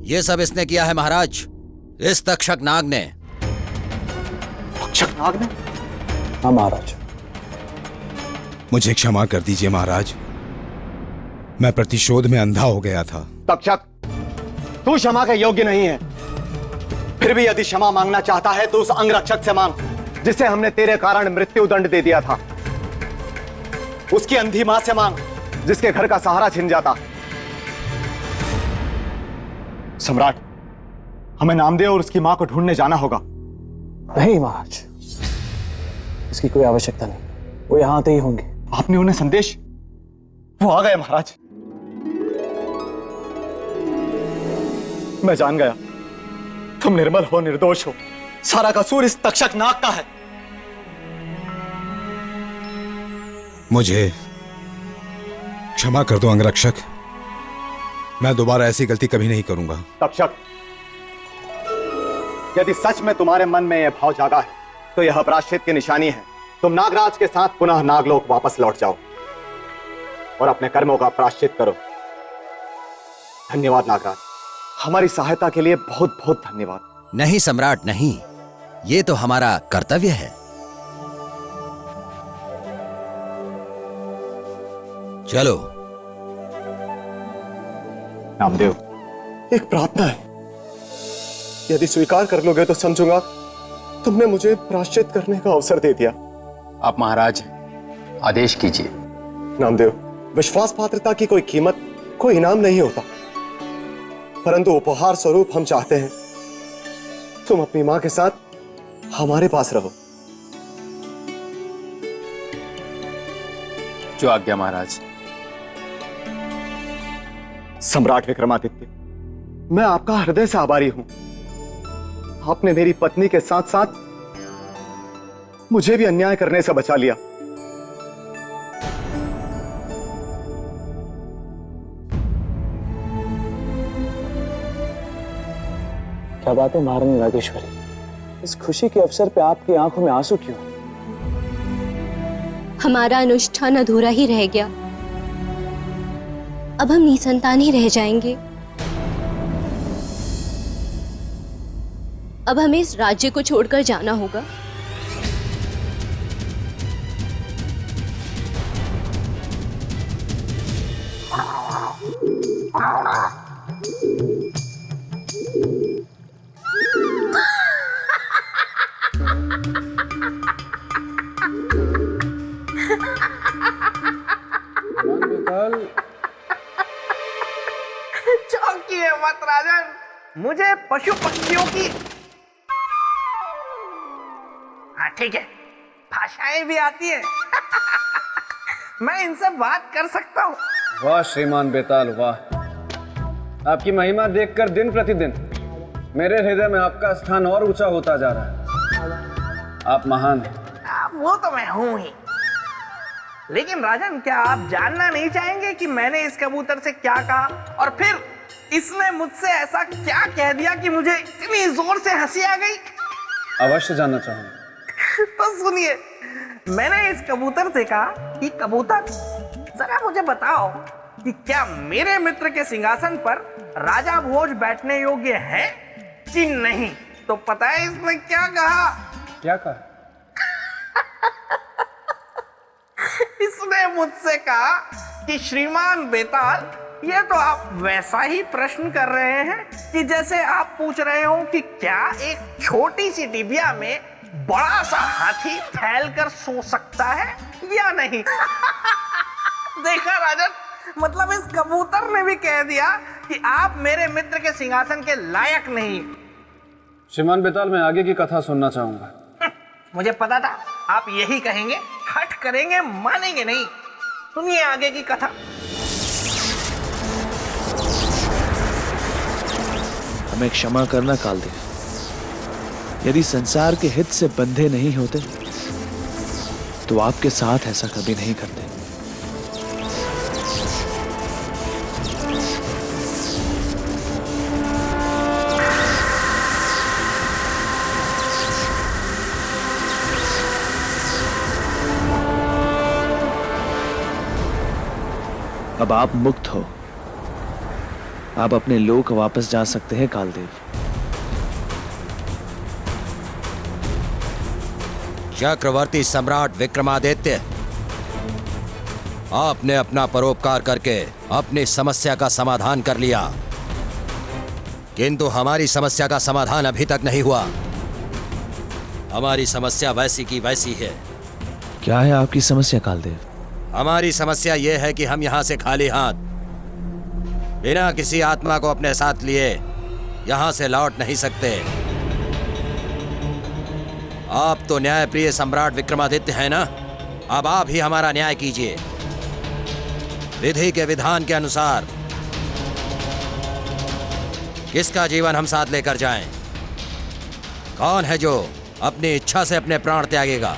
ये सब इसने किया है महाराज, इस तक्षक नाग ने। तक्षक नाग ने? हाँ महाराज। मुझे क्षमा कर दीजिए महाराज, मैं प्रतिशोध में अंधा हो गया था। तक्षक, तू क्षमा के योग्य नहीं है। फिर भी यदि क्षमा मांगना चाहता है तो उस अंगरक्षक से मांग जिसे हमने तेरे कारण मृत्यु दंड दे दिया था। उसकी अंधी मां से मांग जिसके घर का सहारा छिन जाता। सम्राट, हमें नामदेव और उसकी मां को ढूंढने जाना होगा। नहीं महाराज, इसकी कोई आवश्यकता नहीं, वो यहां आते ही होंगे। आपने उन्हें संदेश? वो आ गए महाराज। मैं जान गया तुम निर्मल हो, निर्दोष हो। सारा कसूर इस तक्षक नाग का है। मुझे क्षमा कर दो अंगरक्षक, मैं दोबारा ऐसी गलती कभी नहीं करूंगा। तक्षक, यदि सच में तुम्हारे मन में यह भाव जागा है तो यह प्रायश्चित की निशानी है। तुम नागराज के साथ पुनः नागलोक वापस लौट जाओ और अपने कर्मों का प्रायश्चित करो। धन्यवाद नागराज, हमारी सहायता के लिए बहुत बहुत धन्यवाद। नहीं सम्राट नहीं, ये तो हमारा कर्तव्य है। चलो। नामदेव, एक प्रार्थना है, यदि स्वीकार कर लोगे तो समझूंगा तुमने मुझे प्रायश्चित करने का अवसर दे दिया। आप महाराज आदेश कीजिए। नामदेव, विश्वास पात्रता की कोई कीमत, कोई इनाम नहीं होता, परंतु उपहार स्वरूप हम चाहते हैं तुम अपनी मां के साथ हमारे पास रहो। जो आज्ञा महाराज। सम्राट विक्रमादित्य, मैं आपका हृदय से आभारी हूं। आपने मेरी पत्नी के साथ साथ मुझे भी अन्याय करने से बचा लिया। क्या बात है महारानी रागेश्वरी, इस खुशी के अवसर पे आपकी आंखों में आंसू क्यों? हमारा अनुष्ठान अधूरा ही रह गया, अब हम निसंतान ही रह जाएंगे। अब हमें इस राज्य को छोड़कर जाना होगा। चौंकिए मत राजन, मुझे पशु पक्षियों की, हाँ ठीक है, भाषाएं भी आती है। मैं इनसे बात कर सकता हूँ। वाह श्रीमान बेताल वाह, आपकी महिमा देखकर दिन प्रतिदिन मेरे हृदय में आपका स्थान और ऊंचा होता जा रहा है। आप महान हैं। वो तो मैं हूं ही, लेकिन राजन क्या आप जानना नहीं चाहेंगे कि मैंने इस कबूतर से क्या कहा और फिर इसने मुझसे ऐसा क्या कह दिया कि मुझे इतनी जोर से हंसी आ गई? अवश्य जानना चाहूंगा। तो सुनिए, मैंने इस कबूतर से कहा कि कबूतर जरा मुझे बताओ कि क्या मेरे मित्र के सिंहासन पर राजा भोज बैठने योग्य है कि नहीं? तो पता है इसने क्या कहा? क्या कहा? इसने मुझसे कहा कि श्रीमान बेताल, ये तो आप वैसा ही प्रश्न कर रहे हैं कि जैसे आप पूछ रहे हो कि क्या एक छोटी सी डिबिया में बड़ा सा हाथी फैलकर सो सकता है या नहीं। देखा राजन, मतलब इस कबूतर ने भी कह दिया कि आप मेरे मित्र के सिंहासन के लायक नहीं। श्रीमान बेताल, मैं आगे की कथा सुनना चाहूंगा। मुझे पता था आप यही कहेंगे, हट करेंगे, मानेंगे नहीं। सुनिए आगे की कथा। हमें क्षमा करना कालदेव, यदि संसार के हित से बंधे नहीं होते तो आपके साथ ऐसा कभी नहीं करते। अब आप मुक्त हो, आप अपने लोक वापस जा सकते हैं कालदेव। चक्रवर्ती सम्राट विक्रमादित्य, आपने अपना परोपकार करके अपनी समस्या का समाधान कर लिया, किंतु हमारी समस्या का समाधान अभी तक नहीं हुआ। हमारी समस्या वैसी की वैसी है। क्या है आपकी समस्या कालदेव? हमारी समस्या यह है कि हम यहां से खाली हाथ, बिना किसी आत्मा को अपने साथ लिए यहां से लौट नहीं सकते। आप तो न्यायप्रिय सम्राट विक्रमादित्य हैं ना? अब आप ही हमारा न्याय कीजिए। विधि के विधान के अनुसार किसका जीवन हम साथ लेकर जाएं? कौन है जो अपनी इच्छा से अपने प्राण त्यागेगा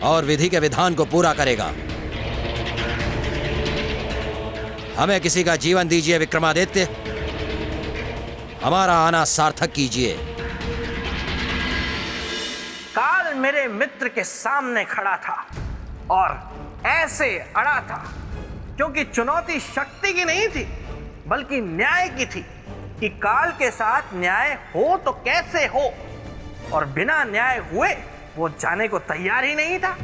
और विधि के विधान को पूरा करेगा? हमें किसी का जीवन दीजिए विक्रमादित्य, हमारा आना सार्थक कीजिए। काल मेरे मित्र के सामने खड़ा था और ऐसे अड़ा था, क्योंकि चुनौती शक्ति की नहीं थी बल्कि न्याय की थी कि काल के साथ न्याय हो तो कैसे हो, और बिना न्याय हुए वो जाने को तैयार ही नहीं था।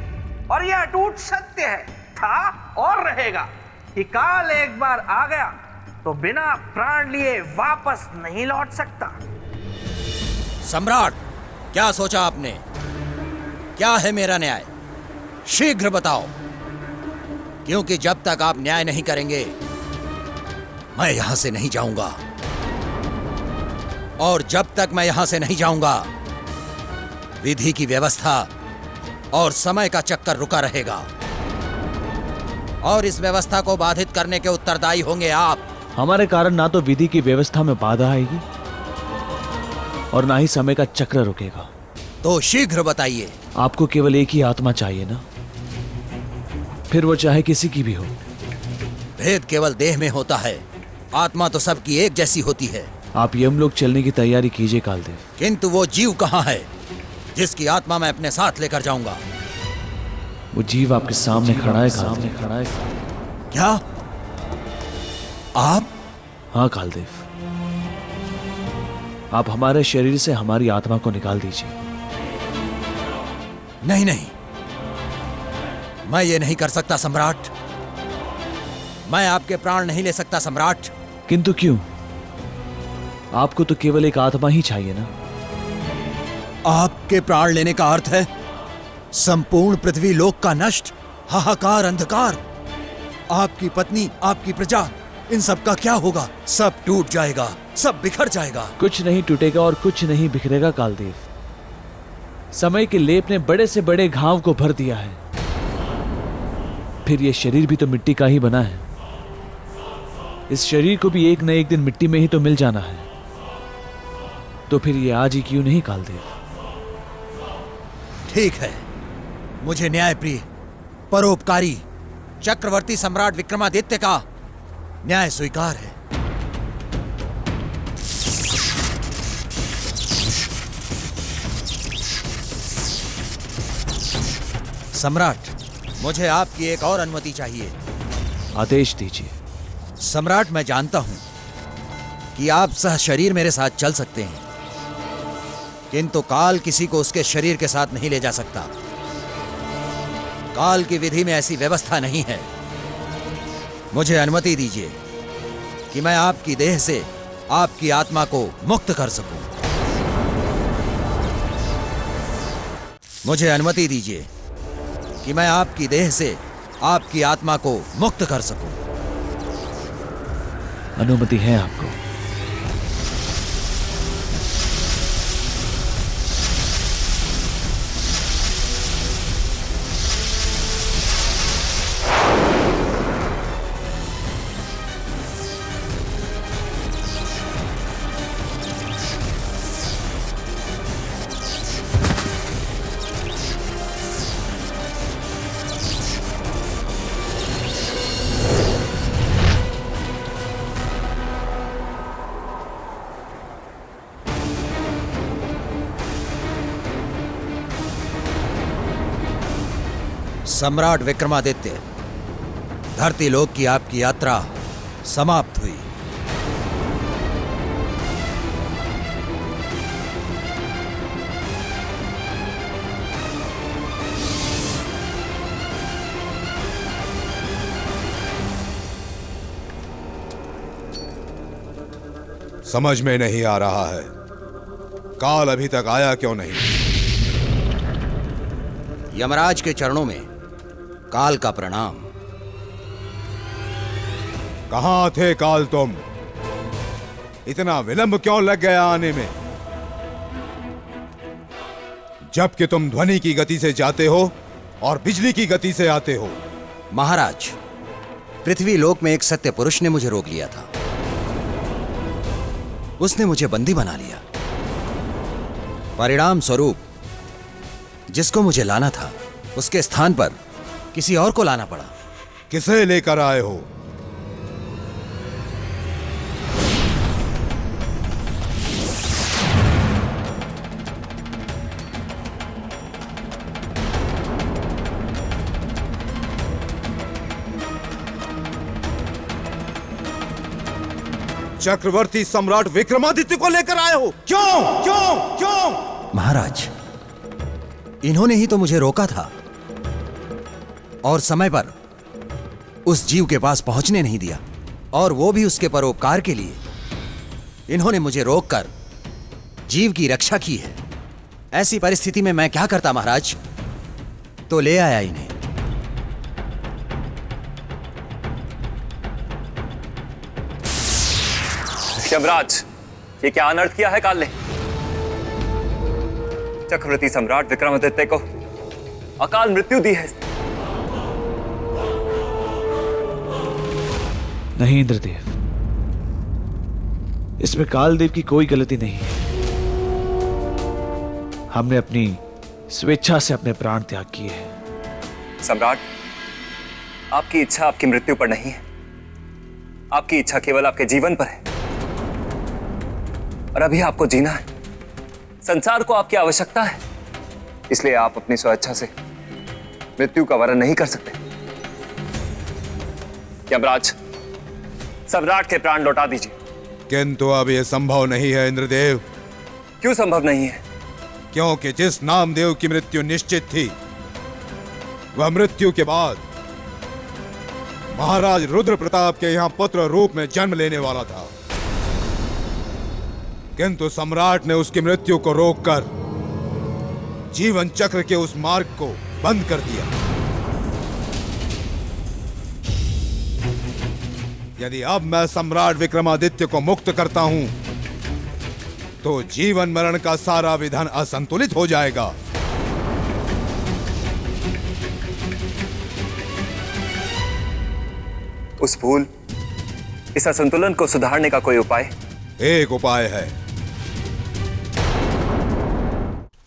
और यह अटूट सत्य है, था और रहेगा, कि काल एक बार आ गया तो बिना प्राण लिए वापस नहीं लौट सकता। सम्राट, क्या सोचा आपने? क्या है मेरा न्याय? शीघ्र बताओ, क्योंकि जब तक आप न्याय नहीं करेंगे मैं यहां से नहीं जाऊंगा, और जब तक मैं यहां से नहीं जाऊंगा विधि की व्यवस्था और समय का चक्कर रुका रहेगा, और इस व्यवस्था को बाधित करने के उत्तरदायी होंगे आप। हमारे कारण ना तो विधि की व्यवस्था में बाधा आएगी और ना ही समय का चक्र रुकेगा। तो शीघ्र बताइए। आपको केवल एक ही आत्मा चाहिए ना? फिर वो चाहे किसी की भी हो। भेद केवल देह में होता है, आत्मा तो सबकी एक जैसी होती है। आप यमलोक चलने की तैयारी कीजिए कालदेव। किंतु वो जीव कहाँ है जिसकी आत्मा मैं अपने साथ लेकर जाऊंगा? वो जीव आपके सामने खड़ा है कालदेव। क्या आप? हाँ कालदेव, आप हमारे शरीर से हमारी आत्मा को निकाल दीजिए। नहीं नहीं, मैं ये नहीं कर सकता सम्राट। मैं आपके प्राण नहीं ले सकता सम्राट। किंतु क्यों? आपको तो केवल एक आत्मा ही चाहिए ना? आपके प्राण लेने का अर्थ है संपूर्ण पृथ्वी लोक का नष्ट, हाहाकार, अंधकार। आपकी पत्नी, आपकी प्रजा, इन सब का क्या होगा? सब टूट जाएगा, सब बिखर जाएगा। कुछ नहीं टूटेगा और कुछ नहीं बिखरेगा कालदेव। समय के लेप ने बड़े से बड़े घाव को भर दिया है। फिर ये शरीर भी तो मिट्टी का ही बना है। इस शरीर को भी एक न एक दिन मिट्टी में ही तो मिल जाना है। तो फिर ये आज ही क्यों नहीं कालदेव? ठीक है, मुझे न्यायप्रिय, परोपकारी चक्रवर्ती सम्राट विक्रमादित्य का न्याय स्वीकार है। सम्राट, मुझे आपकी एक और अनुमति चाहिए। आदेश दीजिए। सम्राट, मैं जानता हूं कि आप सह शरीर मेरे साथ चल सकते हैं, किंतु काल किसी को उसके शरीर के साथ नहीं ले जा सकता। काल की विधि में ऐसी व्यवस्था नहीं है। मुझे अनुमति दीजिए कि मैं आपकी देह से आपकी आत्मा को मुक्त कर सकूं। मुझे अनुमति दीजिए कि मैं आपकी देह से आपकी आत्मा को मुक्त कर सकूं। अनुमति है आपको। सम्राट विक्रमादित्य, धरती लोक की आपकी यात्रा समाप्त हुई। समझ में नहीं आ रहा है, काल अभी तक आया क्यों नहीं? यमराज के चरणों में काल का प्रणाम। कहां थे काल तुम? इतना विलंब क्यों लग गया आने में? जबकि तुम ध्वनि की गति से जाते हो और बिजली की गति से आते हो। महाराज, पृथ्वी लोक में एक सत्य पुरुष ने मुझे रोक लिया था। उसने मुझे बंदी बना लिया। परिणाम स्वरूप जिसको मुझे लाना था उसके स्थान पर किसी और को लाना पड़ा। किसे लेकर आए हो? चक्रवर्ती सम्राट विक्रमादित्य को लेकर आए हो? क्यों क्यों क्यों? महाराज, इन्होंने ही तो मुझे रोका था और समय पर उस जीव के पास पहुंचने नहीं दिया, और वो भी उसके परोपकार के लिए। इन्होंने मुझे रोककर जीव की रक्षा की है। ऐसी परिस्थिति में मैं क्या करता महाराज? तो ले आया इन्हें। यमराज, ये क्या अनर्थ किया है काल ने? चक्रवर्ती सम्राट विक्रमादित्य को अकाल मृत्यु दी है। नहीं इंद्रदेव, इसमें कालदेव की कोई गलती नहीं है। हमने अपनी स्वेच्छा से अपने प्राण त्याग किए हैं। सम्राट, आपकी इच्छा आपकी मृत्यु पर नहीं है। आपकी इच्छा केवल आपके जीवन पर है, और अभी आपको जीना है। संसार को आपकी आवश्यकता है, इसलिए आप अपनी स्वेच्छा से मृत्यु का वरण नहीं कर सकते। यमराज, सम्राट के प्राण लौटा दीजिए। किंतु अब यह संभव नहीं है इंद्रदेव। क्यों संभव नहीं है? क्योंकि जिस नामदेव की मृत्यु निश्चित थी, वह मृत्यु के बाद महाराज रुद्र प्रताप के यहां पुत्र रूप में जन्म लेने वाला था। किंतु सम्राट ने उसकी मृत्यु को रोककर जीवन चक्र के उस मार्ग को बंद कर दिया। यदि अब मैं सम्राट विक्रमादित्य को मुक्त करता हूं, तो जीवन मरण का सारा विधान असंतुलित हो जाएगा। उस भूल, इस असंतुलन को सुधारने का कोई उपाय? एक उपाय है,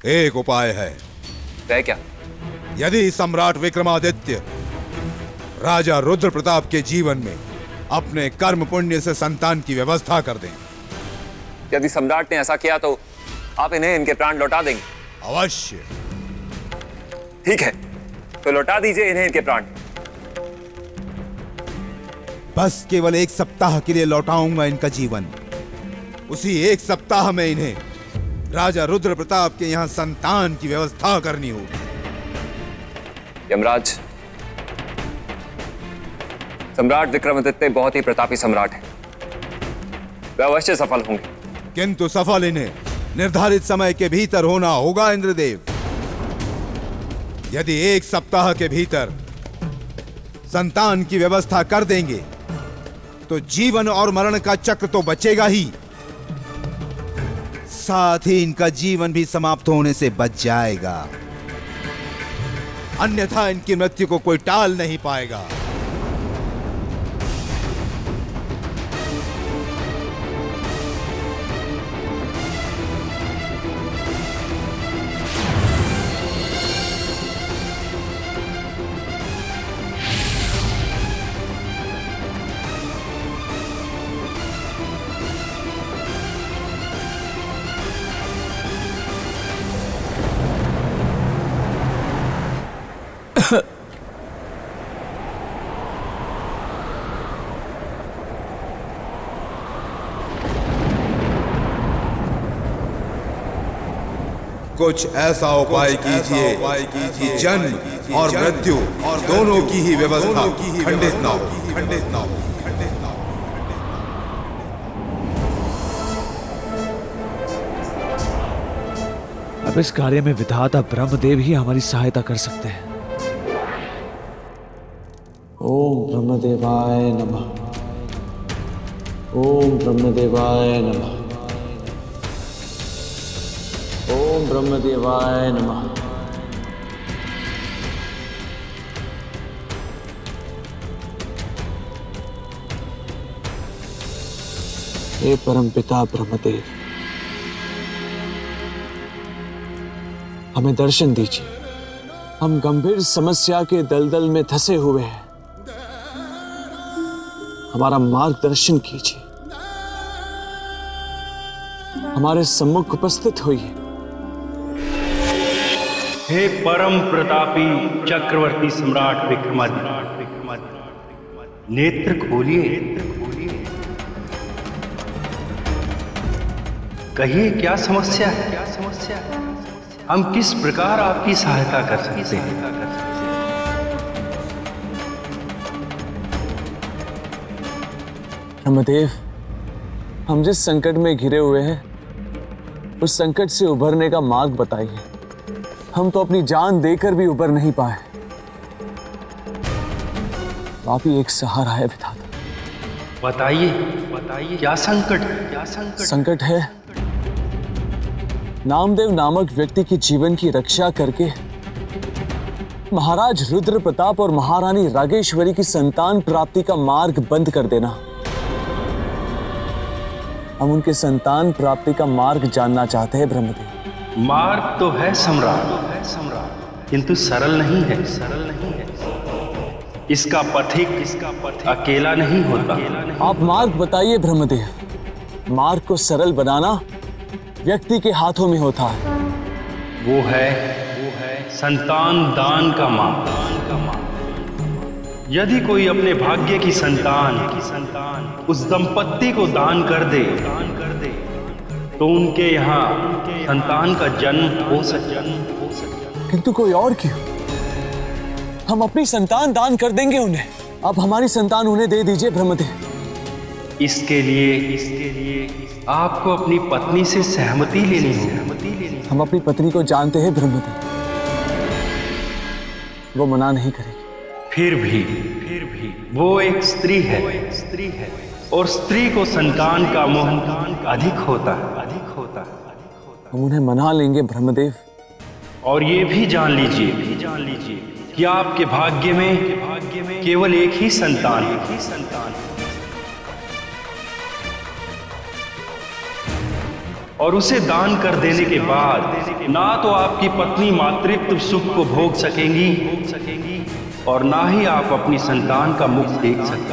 एक उपाय है। वह क्या? यदि सम्राट विक्रमादित्य राजा रुद्र प्रताप के जीवन में अपने कर्म पुण्य से संतान की व्यवस्था कर दें। यदि सम्राट ने ऐसा किया तो आप इन्हें इनके प्राण लौटा देंगे? अवश्य। ठीक है, तो लौटा दीजिए इन्हें इनके प्राण। बस केवल एक सप्ताह के लिए लौटाऊंगा इनका जीवन। उसी एक सप्ताह में इन्हें राजा रुद्र प्रताप के यहां संतान की व्यवस्था करनी होगी। यमराज, सम्राट विक्रमादित्य बहुत ही प्रतापी सम्राट है। वे अवश्य सफल होंगे। किंतु सफल इन्हें निर्धारित समय के भीतर होना होगा इंद्रदेव। यदि एक सप्ताह के भीतर संतान की व्यवस्था कर देंगे, तो जीवन और मरण का चक्र तो बचेगा ही, साथ ही इनका जीवन भी समाप्त होने से बच जाएगा। अन्यथा इनकी मृत्यु को कोई टाल नहीं पाएगा। कुछ ऐसा उपाय कीजिए कि जन्म और मृत्यु और दोनों की ही व्यवस्था खंडित ना हो। अब इस कार्य में विधाता ब्रह्मदेव ही हमारी सहायता कर सकते हैं। ओम ब्रह्मदेवाय नमः। ओम ब्रह्मदेवाय नमः। ओम ब्रह्मदेवाय नमः। हे परमपिता ब्रह्मदेव, हमें दर्शन दीजिए। हम गंभीर समस्या के दलदल में धंसे हुए हैं। हमारा मार्गदर्शन कीजिए। हमारे सम्मुख उपस्थित होइए। हे परम प्रतापी चक्रवर्ती सम्राट विक्रमादित्य, नेत्र खोलिए। कहिए क्या समस्या है? हम किस प्रकार आपकी सहायता कर सकते हैं? ब्रह्मदेव, हम जिस संकट में घिरे हुए हैं उस संकट से उभरने का मार्ग बताइए। हम तो अपनी जान देकर भी उबर नहीं पाए। आप ही एक सहारा है विधाता। बताइए क्या संकट? संकट है नामदेव नामक व्यक्ति की जीवन की रक्षा करके महाराज रुद्र प्रताप और महारानी रागेश्वरी की संतान प्राप्ति का मार्ग बंद कर देना। हम उनके संतान प्राप्ति का मार्ग जानना चाहते हैं ब्रह्मदेव। मार्ग तो है सम्राट, किंतु सरल नहीं है। इसका पथिक अकेला नहीं होता। आप मार्ग बताइए ब्रह्मदेव। मार्ग को सरल बनाना व्यक्ति के हाथों में होता है। वो है संतान दान का मार्ग। यदि कोई अपने भाग्य की संतान उस दंपत्ति को दान कर दे तो उनके यहाँ संतान का जन्म हो सकता। किंतु कोई और क्यों? हम अपनी संतान दान कर देंगे उन्हें। अब हमारी संतान उन्हें दे दीजिए ब्रह्मदेव। इसके लिए आपको अपनी पत्नी से सहमति लेनी होगी। हम अपनी पत्नी को जानते हैं ब्रह्मदेव, वो मना नहीं करेगी। फिर भी वो एक स्त्री है और स्त्री को संतान का मोह अधिक होता है। हम उन्हें मना लेंगे ब्रह्मदेव। और ये भी जान लीजिए कि आपके भाग्य में केवल एक ही संतान है। और उसे दान कर देने के बाद ना तो आपकी पत्नी मातृत्व सुख को भोग सकेंगी और ना ही आप अपनी संतान का मुख देख सकते।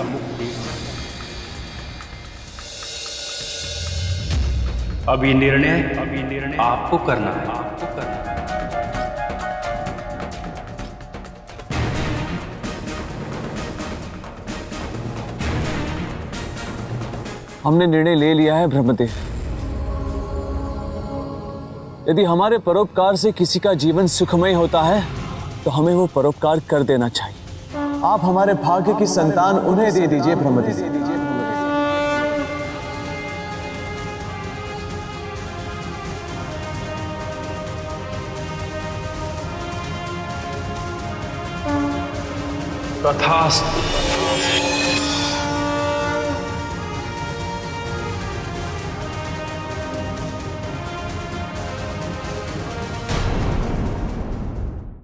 अभी निर्णय आपको करना है। हमने निर्णय ले लिया है ब्रह्मदेव। यदि हमारे परोपकार से किसी का जीवन सुखमय होता है तो हमें वो परोपकार कर देना चाहिए। आप हमारे भाग्य की संतान उन्हें दे दीजिए ब्रह्मदेव। तथास्तु।